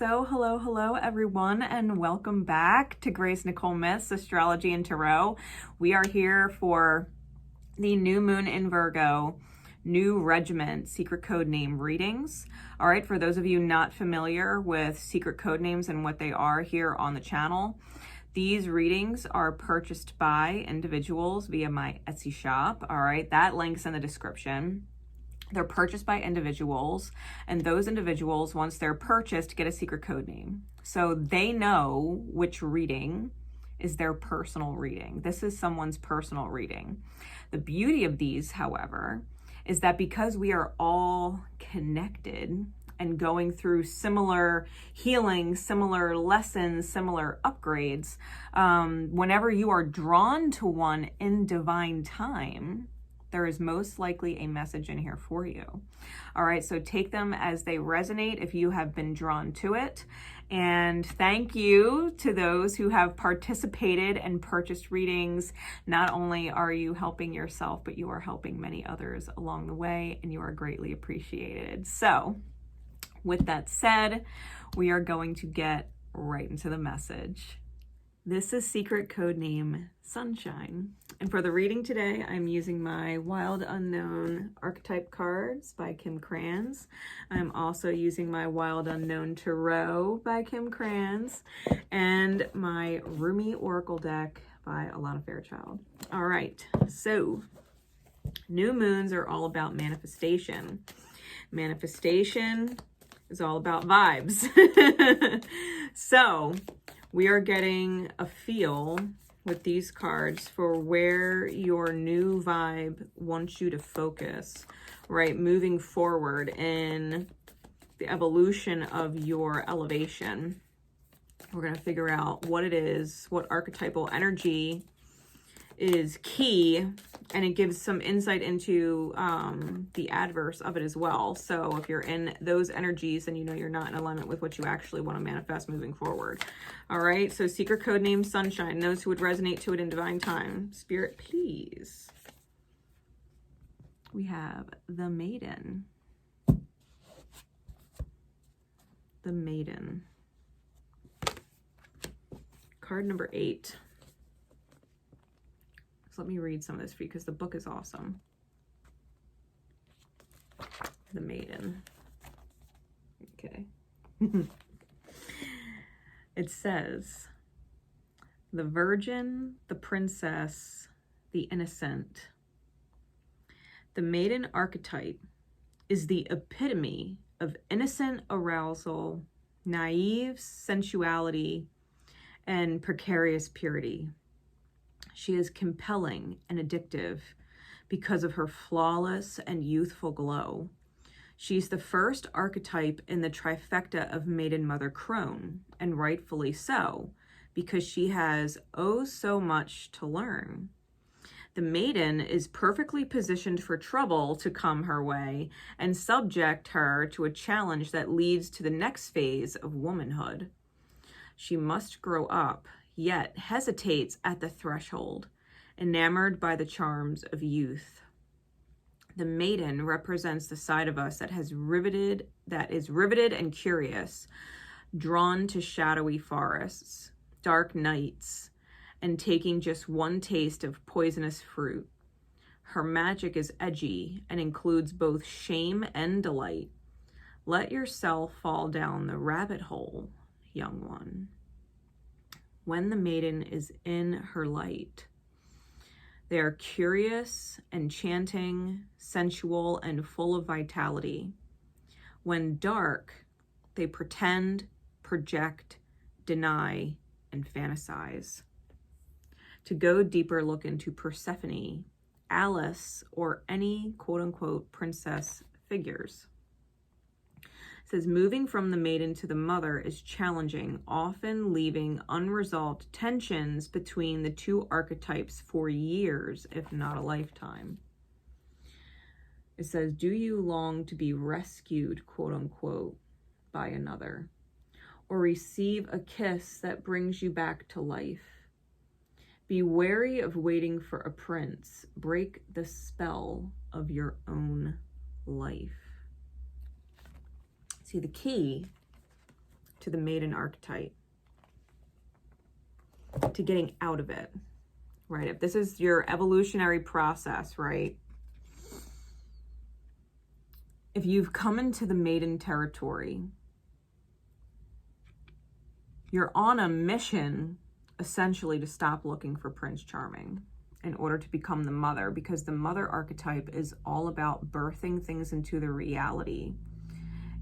So hello everyone, and welcome back to Nicole Myths, Astrology and Tarot. We are here for the new moon in Virgo, new Regiment secret code name readings. All right, for those of you not familiar with secret code names and what they are here on the channel, these readings are purchased by individuals via my Etsy shop. All right, that link's in the description. They're purchased by individuals, and those individuals, once they're purchased, get a secret code name. So they know which reading is their personal reading. This is someone's personal reading. The beauty of these, however, is that because we are all connected and going through similar healing, similar lessons, similar upgrades, whenever you are drawn to one in divine time, there is most likely a message in here for you. All right, so take them as they resonate if you have been drawn to it. And thank you to those who have participated and purchased readings. Not only are you helping yourself, but you are helping many others along the way, and you are greatly appreciated. So with that said, we are going to get right into the message. This is secret code name Sunshine. And for the reading today, I'm using my Wild Unknown Archetype cards by Kim Krans. I'm also using my Wild Unknown Tarot by Kim Krans and my Rumi Oracle deck by Alana Fairchild. All right, so new moons are all about manifestation. Manifestation is all about vibes. So we are getting a feel with these cards for where your new vibe wants you to focus, right? Moving forward in the evolution of your elevation. We're going to figure out what it is, what archetypal energy is key, and it gives some insight into the adverse of it as well. So if you're in those energies, then you know you're not in alignment with what you actually want to manifest moving forward. All right, so secret code name Sunshine. Those who would resonate to it in divine time. Spirit, please. We have the Maiden. The Maiden. Card number 8. So let me read some of this for you because the book is awesome. The Maiden. Okay. It says, the virgin, the princess, the innocent. The Maiden archetype is the epitome of innocent arousal, naive sensuality, and precarious purity. She is compelling and addictive because of her flawless and youthful glow. She's the first archetype in the trifecta of Maiden Mother Crone, and rightfully so, because she has oh so much to learn. The Maiden is perfectly positioned for trouble to come her way and subject her to a challenge that leads to the next phase of womanhood. She must grow up, yet hesitates at the threshold, enamored by the charms of youth. The Maiden represents the side of us that is riveted and curious, drawn to shadowy forests, dark nights, and taking just one taste of poisonous fruit. Her magic is edgy and includes both shame and delight. Let yourself fall down the rabbit hole, young one. When the Maiden is in her light, they are curious, enchanting, sensual, and full of vitality. When dark, they pretend, project, deny, and fantasize. To go deeper, look into Persephone, Alice, or any quote-unquote princess figures. It says, moving from the Maiden to the Mother is challenging, often leaving unresolved tensions between the two archetypes for years, if not a lifetime. It says, do you long to be rescued, quote-unquote, by another, or receive a kiss that brings you back to life? Be wary of waiting for a prince. Break the spell of your own life. See, the key to the Maiden Archetype, to getting out of it, right? If this is your evolutionary process, right? If you've come into the Maiden territory, you're on a mission essentially to stop looking for Prince Charming in order to become the mother, because the mother archetype is all about birthing things into the reality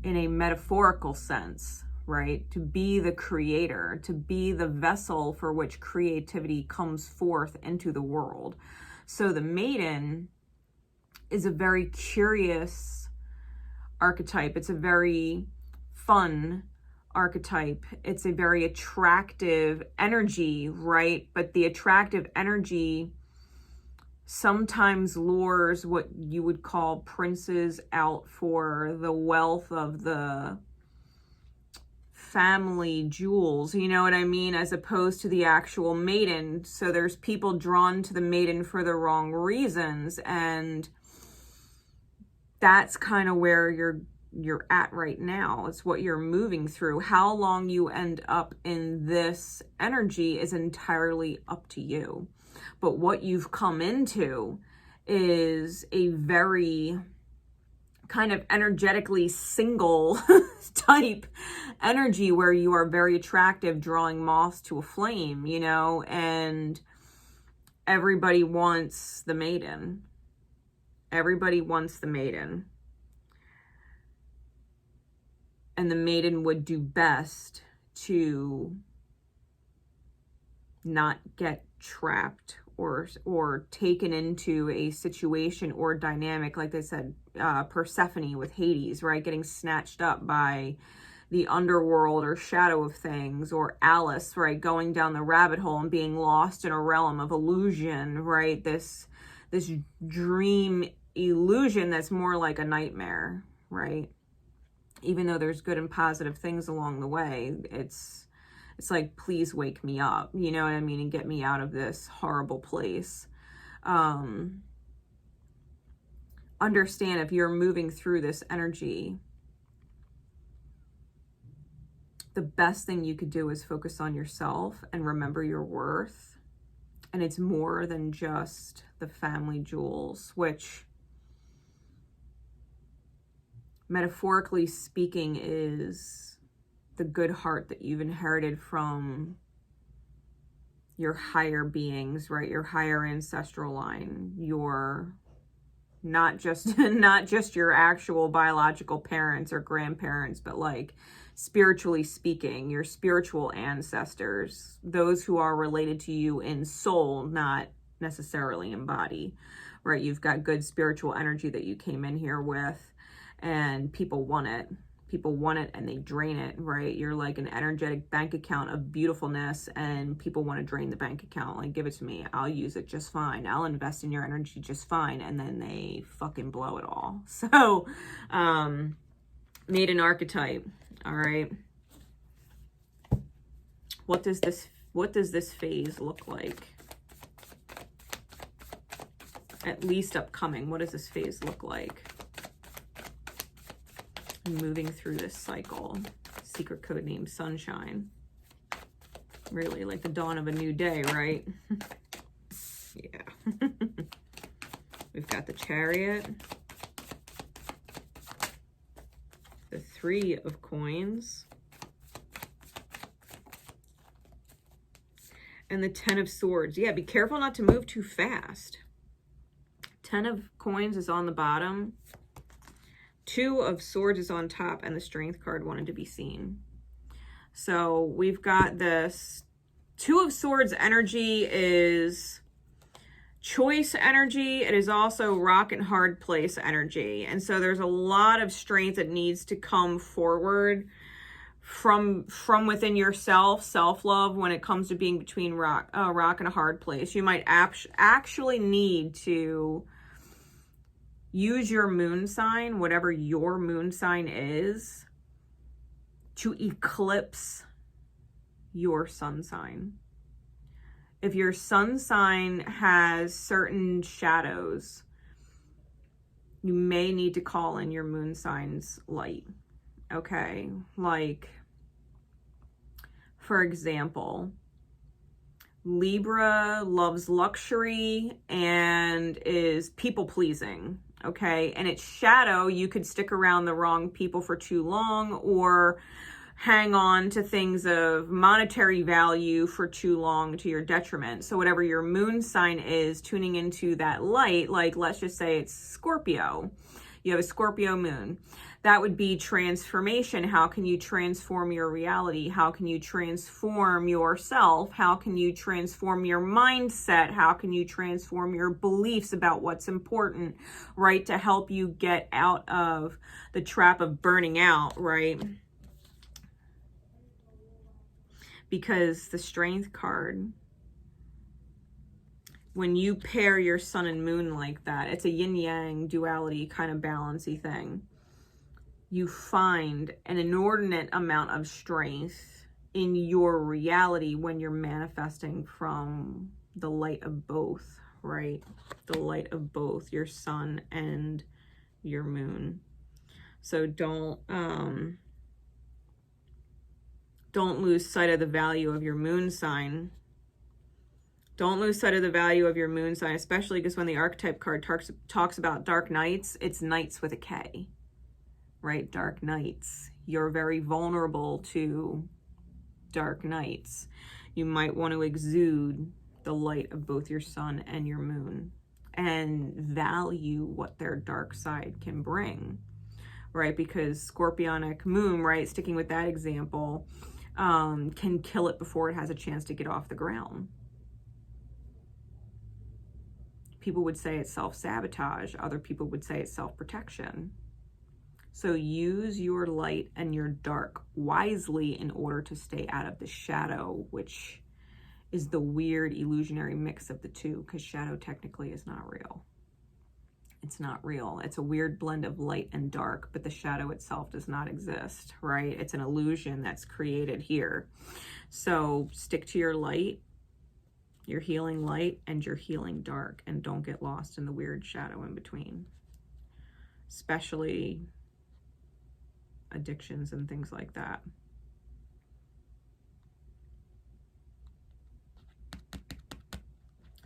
in a metaphorical sense, right? To be the creator, to be the vessel for which creativity comes forth into the world. So the maiden is a very curious archetype. It's a very fun archetype. It's a very attractive energy, right? But the attractive energy sometimes lures what you would call princes out for the wealth of the family jewels, you know what I mean, as opposed to the actual maiden. So there's people drawn to the maiden for the wrong reasons, and that's kind of where you're at right now. It's what you're moving through. How long you end up in this energy is entirely up to you. But what you've come into is a very kind of energetically single type energy where you are very attractive, drawing moths to a flame, you know, and everybody wants the maiden. Everybody wants the maiden. And the maiden would do best to not get trapped or taken into a situation or dynamic, like I said, Persephone with Hades, right? Getting snatched up by the underworld or shadow of things, or Alice, right? Going down the rabbit hole and being lost in a realm of illusion, right? This dream illusion that's more like a nightmare, right? Even though there's good and positive things along the way, it's like, please wake me up, you know what I mean, and get me out of this horrible place. Understand, if you're moving through this energy, the best thing you could do is focus on yourself and remember your worth. And it's more than just the family jewels, which, metaphorically speaking, is the good heart that you've inherited from your higher beings, right? Your higher ancestral line, your not just your actual biological parents or grandparents, but like spiritually speaking, your spiritual ancestors, those who are related to you in soul, not necessarily in body, right? You've got good spiritual energy that you came in here with, and people want it. People want it and they drain it, right? You're like an energetic bank account of beautifulness, and people want to drain the bank account. Like, give it to me. I'll use it just fine. I'll invest in your energy just fine. And then they fucking blow it all. So, Maiden Archetype. All right. What does this phase look like? At least upcoming. What does this phase look like? Moving through this cycle. Secret code name Sunshine. Really, like the dawn of a new day, right? Yeah. We've got the Chariot, the Three of Coins, and the Ten of Swords. Yeah, be careful not to move too fast. Ten of Coins is on the bottom. Two of Swords is on top, and the Strength card wanted to be seen. So we've got this. Two of Swords energy is choice energy. It is also rock and hard place energy. And so there's a lot of strength that needs to come forward from within yourself, self-love, when it comes to being between rock and a hard place. You might actually need to use your moon sign, whatever your moon sign is, to eclipse your sun sign. If your sun sign has certain shadows, you may need to call in your moon sign's light. Okay? Like, for example, Libra loves luxury and is people-pleasing, okay? And its shadow, you could stick around the wrong people for too long or hang on to things of monetary value for too long to your detriment. So whatever your moon sign is, tuning into that light, like let's just say it's Scorpio. You have a Scorpio moon. That would be transformation. How can you transform your reality? How can you transform yourself? How can you transform your mindset? How can you transform your beliefs about what's important, right? To help you get out of the trap of burning out, right? Because the Strength card, when you pair your sun and moon like that, it's a yin-yang duality kind of balancey thing. You find an inordinate amount of strength in your reality when you're manifesting from the light of both, right? The light of both your sun and your moon. So don't lose sight of the value of your moon sign. Don't lose sight of the value of your moon sign, especially because when the archetype card talks about dark nights, it's nights with a K, right? Dark nights. You're very vulnerable to dark nights. You might want to exude the light of both your sun and your moon and value what their dark side can bring, right? Because Scorpionic moon, right, sticking with that example, can kill it before it has a chance to get off the ground. People would say it's self-sabotage. Other people would say it's self-protection. So use your light and your dark wisely in order to stay out of the shadow, which is the weird illusionary mix of the two, because shadow technically is not real. It's not real. It's a weird blend of light and dark, but the shadow itself does not exist, right? It's an illusion that's created here. So stick to your light, your healing light, and your healing dark, and don't get lost in the weird shadow in between, especially addictions and things like that.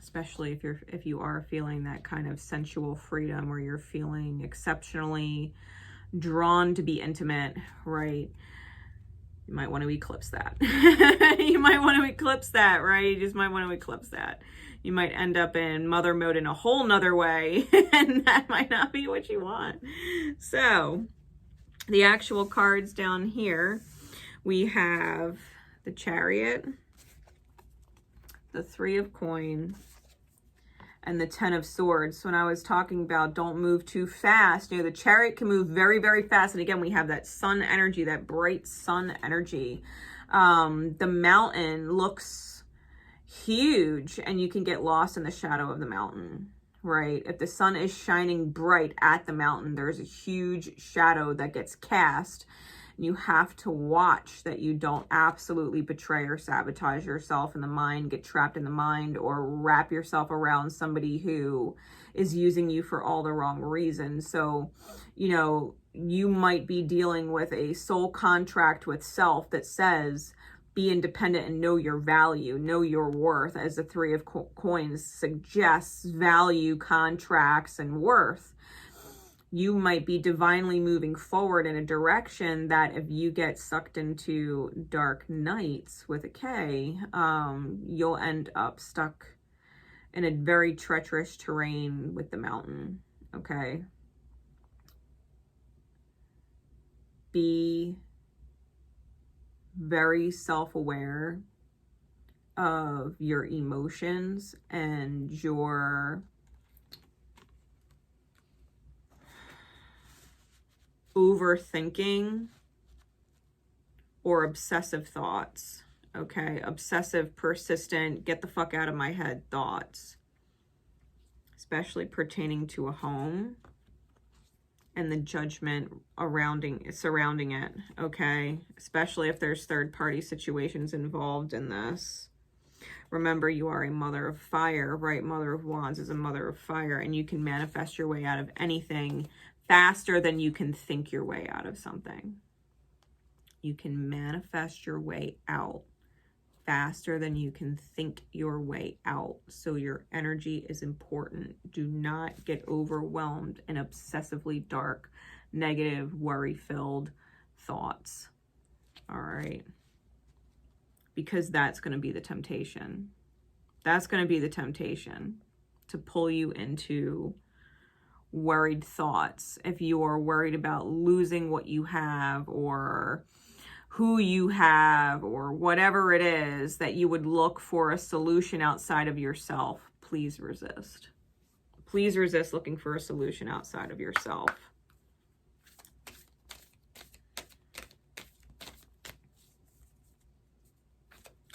Especially if you are feeling that kind of sensual freedom, or you're feeling exceptionally drawn to be intimate, right? You might want to eclipse that. You might want to eclipse that, right? You just might want to eclipse that. You might end up in mother mode in a whole nother way, and that might not be what you want. So the actual cards down here, we have the Chariot, the Three of Coins, and the Ten of Swords. When I was talking about don't move too fast, you know, the Chariot can move very, very fast. And again, we have that sun energy, that bright sun energy. The mountain looks huge and you can get lost in the shadow of the mountain, right? If the sun is shining bright at the mountain, there's a huge shadow that gets cast. You have to watch that you don't absolutely betray or sabotage yourself in the mind, get trapped in the mind, or wrap yourself around somebody who is using you for all the wrong reasons. So, you know, you might be dealing with a soul contract with self that says, be independent and know your value, know your worth, as the Three of Coins suggests, value, contracts, and worth. You might be divinely moving forward in a direction that if you get sucked into dark nights with a K, you'll end up stuck in a very treacherous terrain with the mountain, okay? Be very self-aware of your emotions and your overthinking or obsessive thoughts, okay? Obsessive, persistent, get the fuck out of my head thoughts, especially pertaining to a home and the judgment surrounding it, okay? Especially if there's third-party situations involved in this. Remember, you are a mother of fire, right? Mother of Wands is a mother of fire, and you can manifest your way out of anything faster than you can think your way out of something. You can manifest your way out faster than you can think your way out. So your energy is important. Do not get overwhelmed in obsessively dark, negative, worry-filled thoughts. All right. Because that's going to be the temptation. That's going to be the temptation to pull you into worried thoughts. If you are worried about losing what you have or who you have or whatever it is, that you would look for a solution outside of yourself, please resist. Please resist looking for a solution outside of yourself.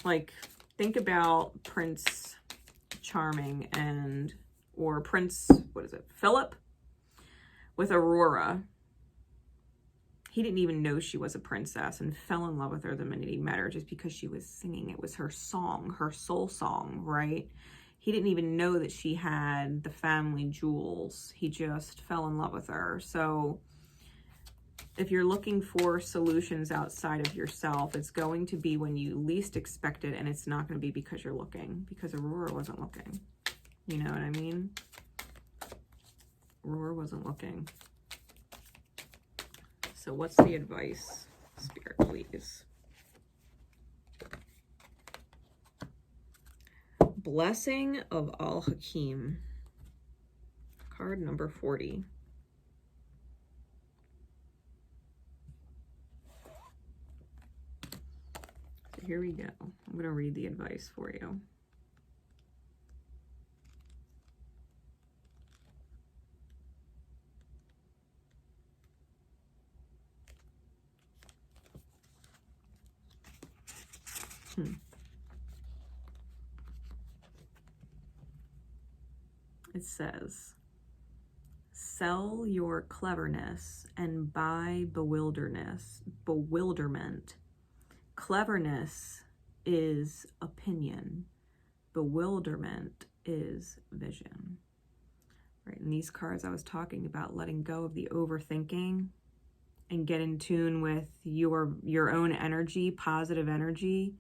Like, think about Prince Charming or Prince, Philip with Aurora. He didn't even know she was a princess and fell in love with her the minute he met her just because she was singing. It was her song, her soul song, right? He didn't even know that she had the family jewels. He just fell in love with her. So if you're looking for solutions outside of yourself, it's going to be when you least expect it, and it's not going to be because you're looking, because Aurora wasn't looking. You know what I mean? Aurora wasn't looking. So what's the advice, Spirit, please? Blessing of Al-Hakim. Card number 40. So here we go. I'm going to read the advice for you. It says, sell your cleverness and buy bewilderment. Cleverness is opinion. Bewilderment is vision. Right, in these cards I was talking about letting go of the overthinking and get in tune with your own energy, positive energy,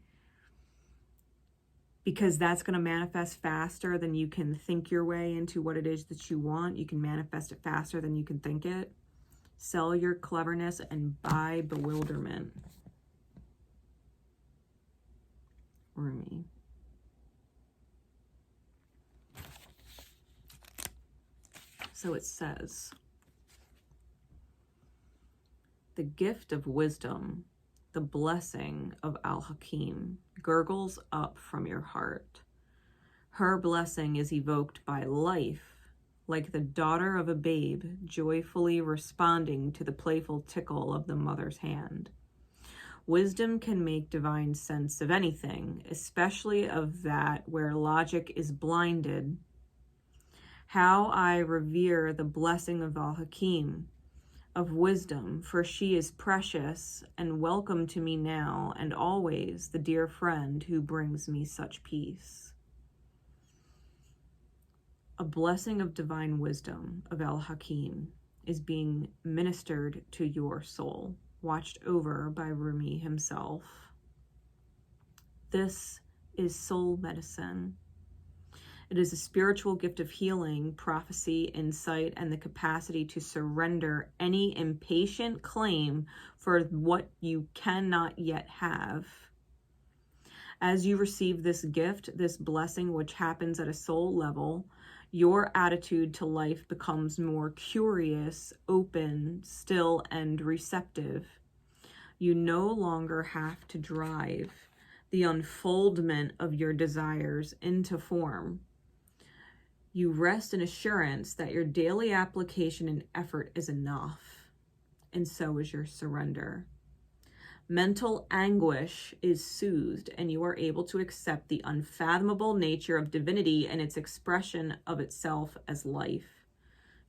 because that's going to manifest faster than you can think your way into what it is that you want. You can manifest it faster than you can think it. Sell your cleverness and buy bewilderment. Rumi. So it says, the gift of wisdom, the blessing of Al-Hakim, gurgles up from your heart. Her blessing is evoked by life, like the daughter of a babe joyfully responding to the playful tickle of the mother's hand. Wisdom can make divine sense of anything, especially of that where logic is blinded. How I revere the blessing of Al-Hakim, of wisdom, for she is precious and welcome to me now and always, the dear friend who brings me such peace. A blessing of divine wisdom of Al-Hakim is being ministered to your soul, watched over by Rumi himself. This is soul medicine. It is a spiritual gift of healing, prophecy, insight, and the capacity to surrender any impatient claim for what you cannot yet have. As you receive this gift, this blessing, which happens at a soul level, your attitude to life becomes more curious, open, still, and receptive. You no longer have to drive the unfoldment of your desires into form. You rest in assurance that your daily application and effort is enough, and so is your surrender. Mental anguish is soothed, and you are able to accept the unfathomable nature of divinity and its expression of itself as life.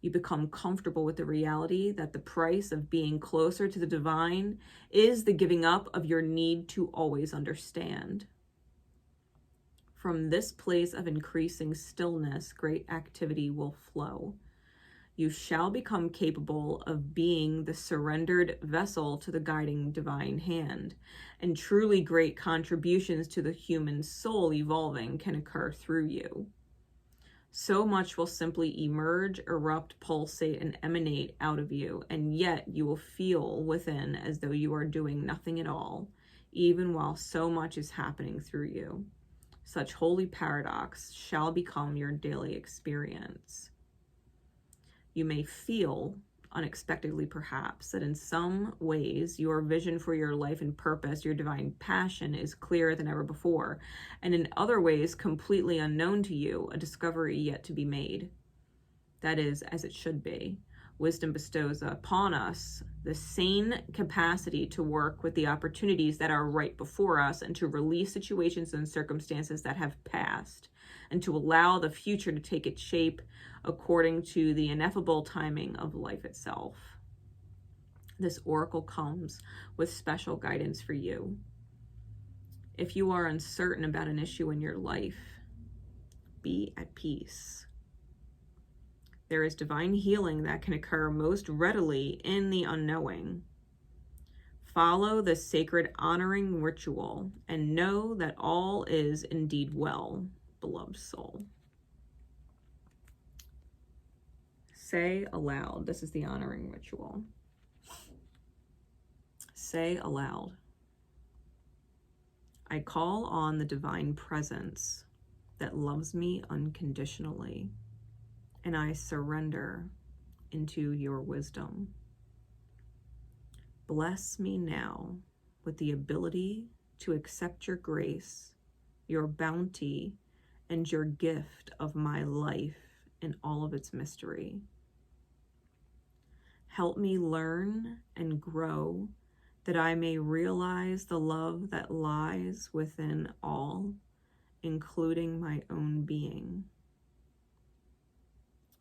You become comfortable with the reality that the price of being closer to the divine is the giving up of your need to always understand. From this place of increasing stillness, great activity will flow. You shall become capable of being the surrendered vessel to the guiding divine hand, and truly great contributions to the human soul evolving can occur through you. So much will simply emerge, erupt, pulsate, and emanate out of you, and yet you will feel within as though you are doing nothing at all, even while so much is happening through you. Such holy paradox shall become your daily experience. You may feel, unexpectedly perhaps, that in some ways your vision for your life and purpose, your divine passion, is clearer than ever before, and in other ways completely unknown to you, a discovery yet to be made. That is as it should be. Wisdom bestows upon us the sane capacity to work with the opportunities that are right before us, and to release situations and circumstances that have passed, and to allow the future to take its shape according to the ineffable timing of life itself. This oracle comes with special guidance for you. If you are uncertain about an issue in your life, be at peace. There is divine healing that can occur most readily in the unknowing. Follow the sacred honoring ritual and know that all is indeed well, beloved soul. Say aloud, this is the honoring ritual. Say aloud, I call on the divine presence that loves me unconditionally, and I surrender into your wisdom. Bless me now with the ability to accept your grace, your bounty, and your gift of my life in all of its mystery. Help me learn and grow, that I may realize the love that lies within all, including my own being.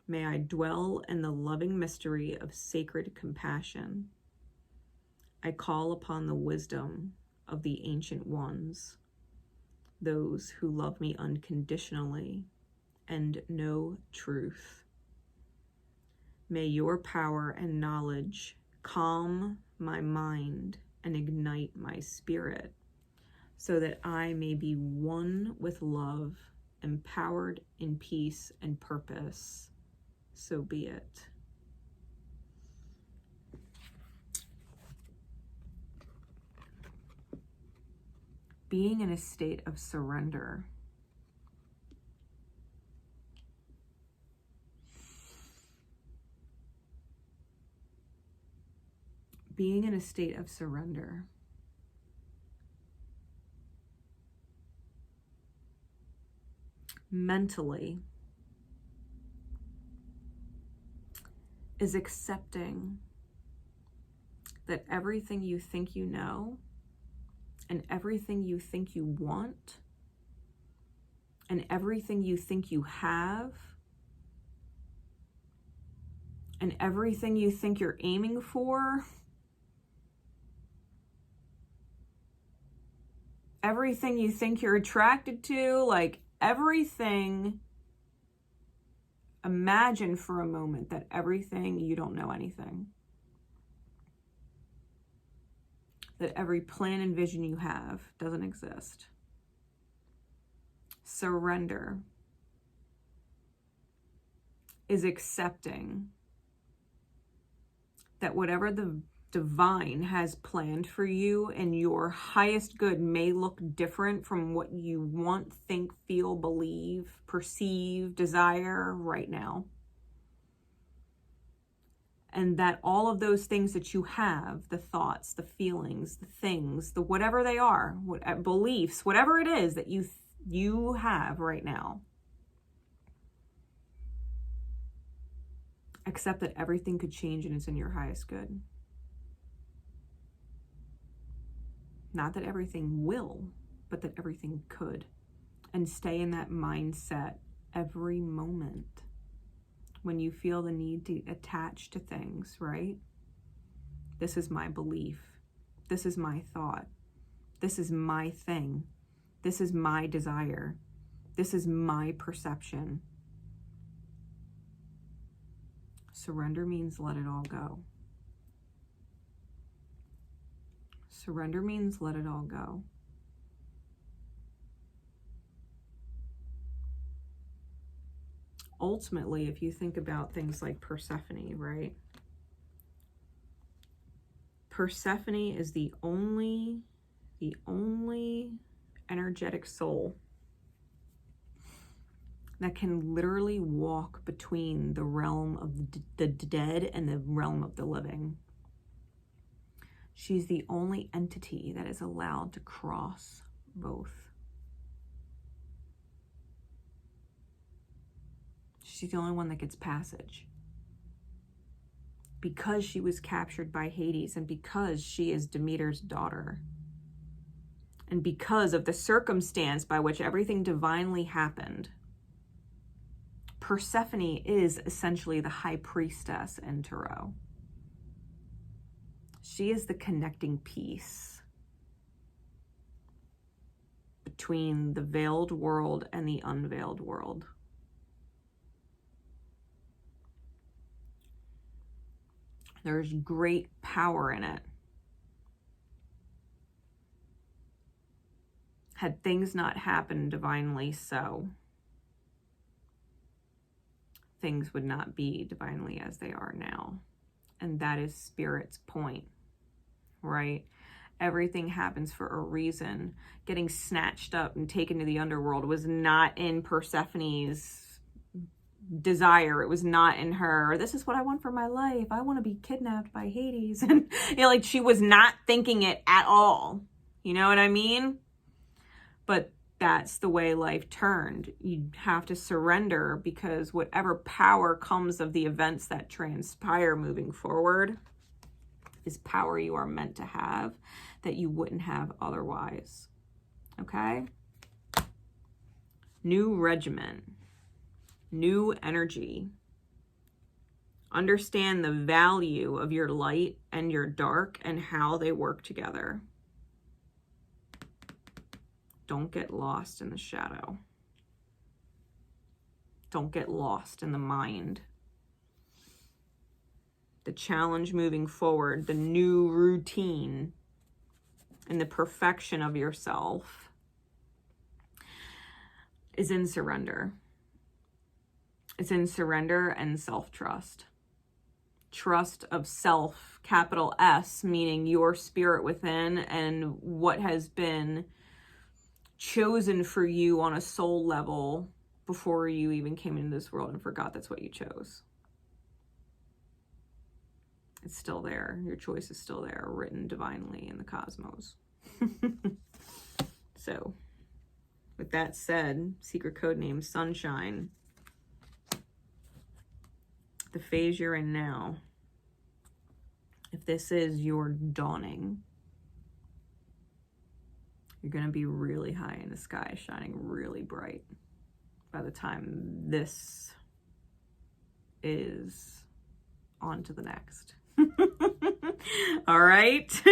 May I dwell in the loving mystery of sacred compassion. I call upon the wisdom of the ancient ones, those who love me unconditionally and know truth. May your power and knowledge calm my mind and ignite my spirit, so that I may be one with love, empowered in peace and purpose. So be it. Being in a state of surrender. Being in a state of surrender. Mentally is accepting that everything you think you know, and everything you think you want, and everything you think you have, and everything you think you're aiming for, everything you think you're attracted to, like everything. Imagine for a moment that everything, you don't know anything. That every plan and vision you have doesn't exist. Surrender is accepting that whatever the divine has planned for you and your highest good may look different from what you want, think, feel, believe, perceive, desire right now. And that all of those things that you have, the thoughts, the feelings, the things, the whatever they are, beliefs, whatever it is that you have right now, accept that everything could change and it's in your highest good. Not that everything will, but that everything could. And stay in that mindset every moment when you feel the need to attach to things, right? This is my belief. This is my thought. This is my thing. This is my desire. This is my perception. Surrender means let it all go. Surrender means let it all go. Ultimately, if you think about things like Persephone, right? Persephone is the only energetic soul that can literally walk between the realm of the dead and the realm of the living. She's the only entity that is allowed to cross both. She's the only one that gets passage. Because she was captured by Hades, and because she is Demeter's daughter, and because of the circumstance by which everything divinely happened, Persephone is essentially the high priestess in Tarot. She is the connecting piece between the veiled world and the unveiled world. There's great power in it. Had things not happened divinely so, things would not be divinely as they are now. And that is Spirit's point, right? Everything happens for a reason. Getting snatched up and taken to the underworld was not in Persephone's desire. It was not in her, this is what I want for my life. I want to be kidnapped by Hades. And like she was not thinking it at all. You know what I mean? But that's the way life turned. You have to surrender, because whatever power comes of the events that transpire moving forward is power you are meant to have that you wouldn't have otherwise. Okay? New regiment. New energy. Understand the value of your light and your dark and how they work together. Don't get lost in the shadow. Don't get lost in the mind. The challenge moving forward, the new routine, and the perfection of yourself is in surrender. It's in surrender and self-trust. Trust of self, capital S, meaning your spirit within and what has been chosen for you on a soul level before you even came into this world and forgot that's what you chose. It's still there. Your choice is still there, written divinely in the cosmos. So, with that said, secret code name Sunshine. The phase you're in now, if this is your dawning, you're going to be really high in the sky, shining really bright by the time this is on to the next. All right.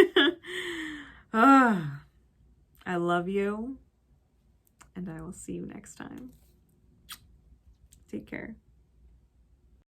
I love you, and I will see you next time. Take care.